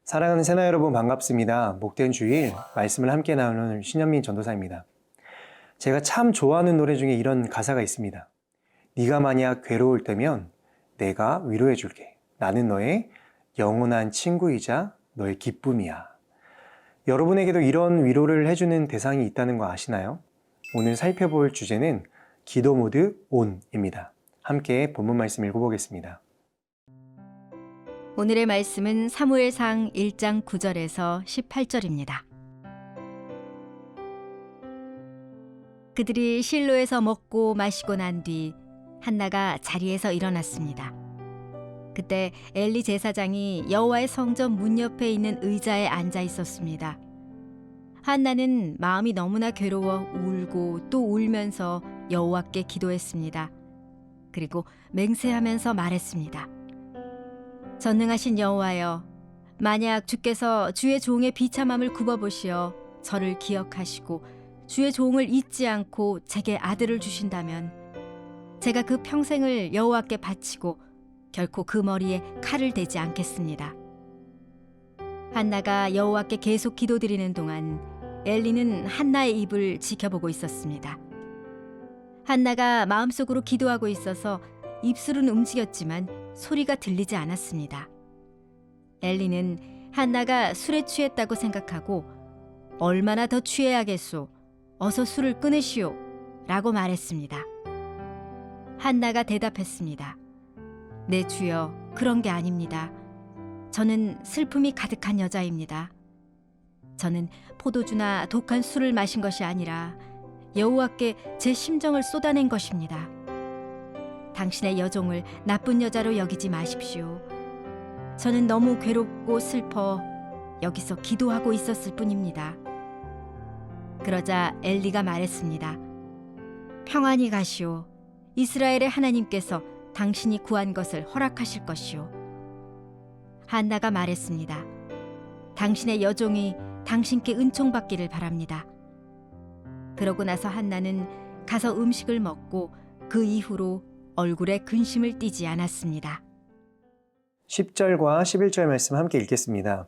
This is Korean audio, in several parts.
사랑하는 새나 여러분 반갑습니다. 복된 주일 말씀을 함께 나누는 신현민 전도사입니다. 제가 참 좋아하는 노래 중에 이런 가사가 있습니다. 네가 만약 괴로울 때면 내가 위로해 줄게. 나는 너의 영원한 친구이자 너의 기쁨이야. 여러분에게도 이런 위로를 해주는 대상이 있다는 거 아시나요? 오늘 살펴볼 주제는 기도 모드 ON입니다. 함께 본문 말씀 읽어보겠습니다. 오늘의 말씀은 사무엘상 1장 9절에서 18절입니다. 그들이 실로에서 먹고 마시고 난 뒤 한나가 자리에서 일어났습니다. 그때 엘리 제사장이 여호와의 성전 문 옆에 있는 의자에 앉아 있었습니다. 한나는 마음이 너무나 괴로워 울고 또 울면서 여호와께 기도했습니다. 그리고 맹세하면서 말했습니다. 전능하신 여호와여, 만약 주께서 주의 종의 비참함을 굽어보시어 저를 기억하시고 주의 종을 잊지 않고 제게 아들을 주신다면 제가 그 평생을 여호와께 바치고 결코 그 머리에 칼을 대지 않겠습니다. 한나가 여호와께 계속 기도드리는 동안 엘리는 한나의 입을 지켜보고 있었습니다. 한나가 마음속으로 기도하고 있어서 입술은 움직였지만 소리가 들리지 않았습니다. 엘리는 한나가 술에 취했다고 생각하고 얼마나 더 취해야겠소? 어서 술을 끊으시오 라고 말했습니다. 한나가 대답했습니다. 네 주여, 그런 게 아닙니다. 저는 슬픔이 가득한 여자입니다. 저는 포도주나 독한 술을 마신 것이 아니라 여호와께 제 심정을 쏟아낸 것입니다. 당신의 여종을 나쁜 여자로 여기지 마십시오. 저는 너무 괴롭고 슬퍼 여기서 기도하고 있었을 뿐입니다. 그러자 엘리가 말했습니다. 평안히 가시오. 이스라엘의 하나님께서 당신이 구한 것을 허락하실 것이오. 한나가 말했습니다. 당신의 여종이 당신께 은총받기를 바랍니다. 그러고 나서 한나는 가서 음식을 먹고 그 이후로 얼굴에 근심을 띠지 않았습니다. 10절과 11절 말씀 함께 읽겠습니다.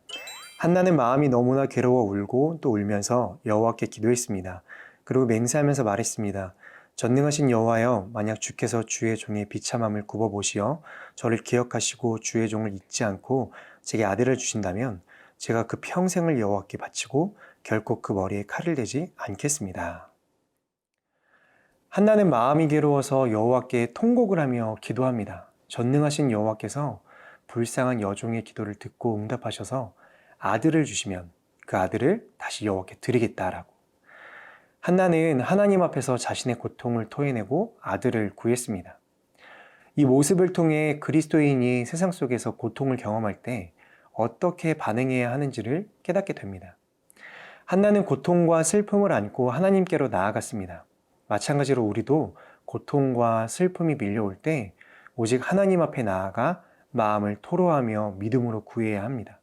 한나는 마음이 너무나 괴로워 울고 또 울면서 여호와께 기도했습니다. 그리고 맹세하면서 말했습니다. 전능하신 여호와여, 만약 주께서 주의 종의 비참함을 굽어보시어 저를 기억하시고 주의 종을 잊지 않고 제게 아들을 주신다면 제가 그 평생을 여호와께 바치고 결코 그 머리에 칼을 대지 않겠습니다. 한나는 마음이 괴로워서 여호와께 통곡을 하며 기도합니다. 전능하신 여호와께서 불쌍한 여종의 기도를 듣고 응답하셔서 아들을 주시면 그 아들을 다시 여호와께 드리겠다라고. 한나는 하나님 앞에서 자신의 고통을 토해내고 아들을 구했습니다. 이 모습을 통해 그리스도인이 세상 속에서 고통을 경험할 때 어떻게 반응해야 하는지를 깨닫게 됩니다. 한나는 고통과 슬픔을 안고 하나님께로 나아갔습니다. 마찬가지로 우리도 고통과 슬픔이 밀려올 때 오직 하나님 앞에 나아가 마음을 토로하며 믿음으로 구해야 합니다.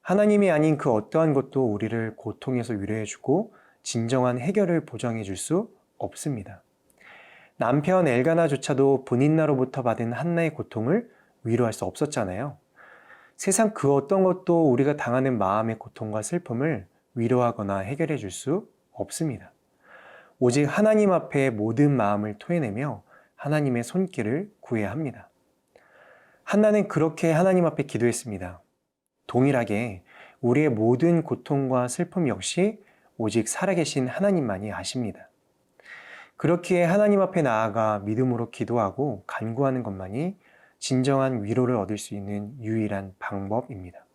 하나님이 아닌 그 어떠한 것도 우리를 고통에서 위로해주고 진정한 해결을 보장해줄 수 없습니다. 남편 엘가나조차도 분인나로부터 받은 한나의 고통을 위로할 수 없었잖아요. 세상 그 어떤 것도 우리가 당하는 마음의 고통과 슬픔을 위로하거나 해결해 줄 수 없습니다. 오직 하나님 앞에 모든 마음을 토해내며 하나님의 손길을 구해야 합니다. 한나는 그렇게 하나님 앞에 기도했습니다. 동일하게 우리의 모든 고통과 슬픔 역시 오직 살아계신 하나님만이 아십니다. 그렇기에 하나님 앞에 나아가 믿음으로 기도하고 간구하는 것만이 진정한 위로를 얻을 수 있는 유일한 방법입니다.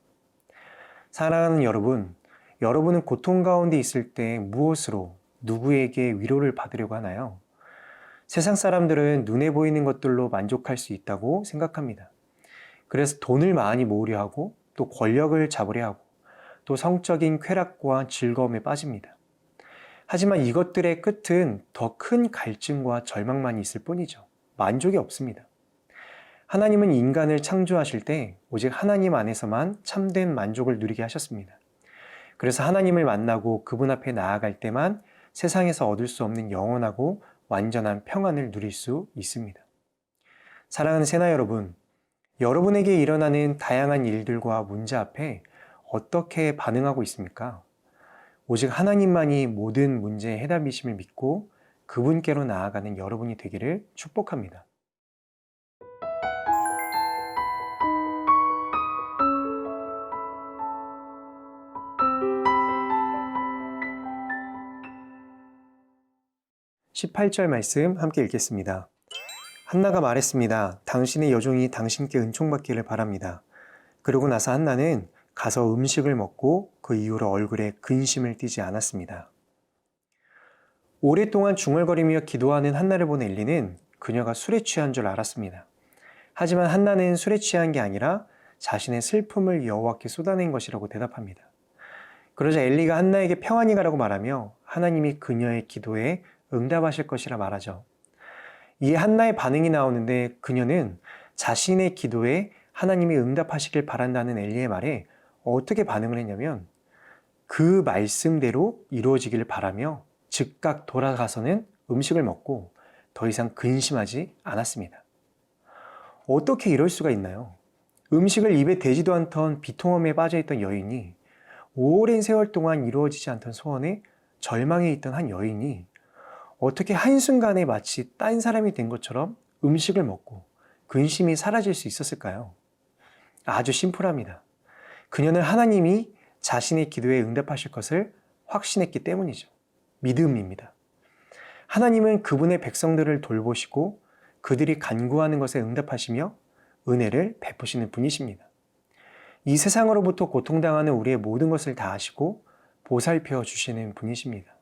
사랑하는 여러분, 여러분은 고통 가운데 있을 때 무엇으로 누구에게 위로를 받으려고 하나요? 세상 사람들은 눈에 보이는 것들로 만족할 수 있다고 생각합니다. 그래서 돈을 많이 모으려 하고 또 권력을 잡으려 하고 또 성적인 쾌락과 즐거움에 빠집니다. 하지만 이것들의 끝은 더 큰 갈증과 절망만 있을 뿐이죠. 만족이 없습니다. 하나님은 인간을 창조하실 때 오직 하나님 안에서만 참된 만족을 누리게 하셨습니다. 그래서 하나님을 만나고 그분 앞에 나아갈 때만 세상에서 얻을 수 없는 영원하고 완전한 평안을 누릴 수 있습니다. 사랑하는 새나 여러분, 여러분에게 일어나는 다양한 일들과 문제 앞에 어떻게 반응하고 있습니까? 오직 하나님만이 모든 문제의 해답이심을 믿고 그분께로 나아가는 여러분이 되기를 축복합니다. (18절) 말씀 함께 읽겠습니다. 한나가 말했습니다. 당신의 여종이 당신께 은총받기를 바랍니다. 그러고 나서 한나는 가서 음식을 먹고 그 이후로 얼굴에 근심을 띠지 않았습니다. 오랫동안 중얼거리며 기도하는 한나를 본 엘리는 그녀가 술에 취한 줄 알았습니다. 하지만 한나는 술에 취한 게 아니라 자신의 슬픔을 여호와께 쏟아낸 것이라고 대답합니다. 그러자 엘리가 한나에게 평안히 가라고 말하며 하나님이 그녀의 기도에 응답하실 것이라 말하죠. 이에 한나의 반응이 나오는데 그녀는 자신의 기도에 하나님이 응답하시길 바란다는 엘리의 말에 어떻게 반응을 했냐면 그 말씀대로 이루어지기를 바라며 즉각 돌아가서는 음식을 먹고 더 이상 근심하지 않았습니다. 어떻게 이럴 수가 있나요? 음식을 입에 대지도 않던 비통함에 빠져있던 여인이 오랜 세월 동안 이루어지지 않던 소원에 절망해 있던 한 여인이 어떻게 한순간에 마치 딴 사람이 된 것처럼 음식을 먹고 근심이 사라질 수 있었을까요? 아주 심플합니다. 그녀는 하나님이 자신의 기도에 응답하실 것을 확신했기 때문이죠. 믿음입니다. 하나님은 그분의 백성들을 돌보시고 그들이 간구하는 것에 응답하시며 은혜를 베푸시는 분이십니다. 이 세상으로부터 고통당하는 우리의 모든 것을 다 아시고 보살펴 주시는 분이십니다.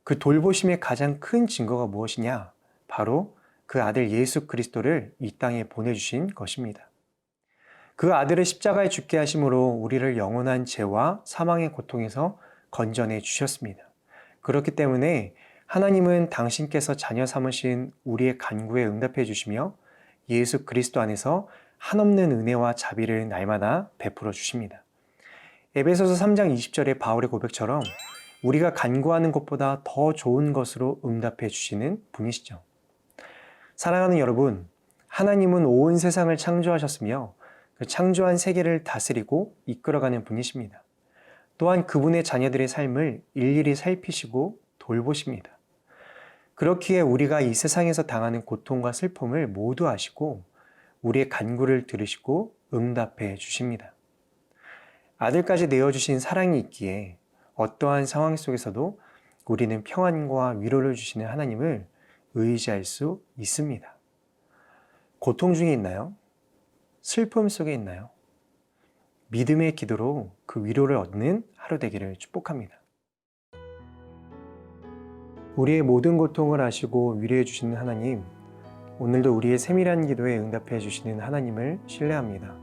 그 돌보심의 가장 큰 증거가 무엇이냐? 바로 그 아들 예수 그리스도를 이 땅에 보내주신 것입니다. 그 아들을 십자가에 죽게 하심으로 우리를 영원한 죄와 사망의 고통에서 건져내 주셨습니다. 그렇기 때문에 하나님은 당신께서 자녀 삼으신 우리의 간구에 응답해 주시며 예수 그리스도 안에서 한없는 은혜와 자비를 날마다 베풀어 주십니다. 에베소서 3장 20절의 바울의 고백처럼 우리가 간구하는 것보다 더 좋은 것으로 응답해 주시는 분이시죠. 사랑하는 여러분, 하나님은 온 세상을 창조하셨으며 그 창조한 세계를 다스리고 이끌어가는 분이십니다. 또한 그분의 자녀들의 삶을 일일이 살피시고 돌보십니다. 그렇기에 우리가 이 세상에서 당하는 고통과 슬픔을 모두 아시고 우리의 간구를 들으시고 응답해 주십니다. 아들까지 내어주신 사랑이 있기에 어떠한 상황 속에서도 우리는 평안과 위로를 주시는 하나님을 의지할 수 있습니다. 고통 중에 있나요? 슬픔 속에 있나요? 믿음의 기도로 그 위로를 얻는 하루 되기를 축복합니다. 우리의 모든 고통을 아시고 위로해 주시는 하나님, 오늘도 우리의 세밀한 기도에 응답해 주시는 하나님을 신뢰합니다.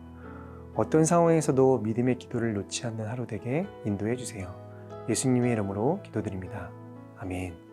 어떤 상황에서도 믿음의 기도를 놓지 않는 하루 되게 인도해 주세요. 예수님의 이름으로 기도드립니다. 아멘.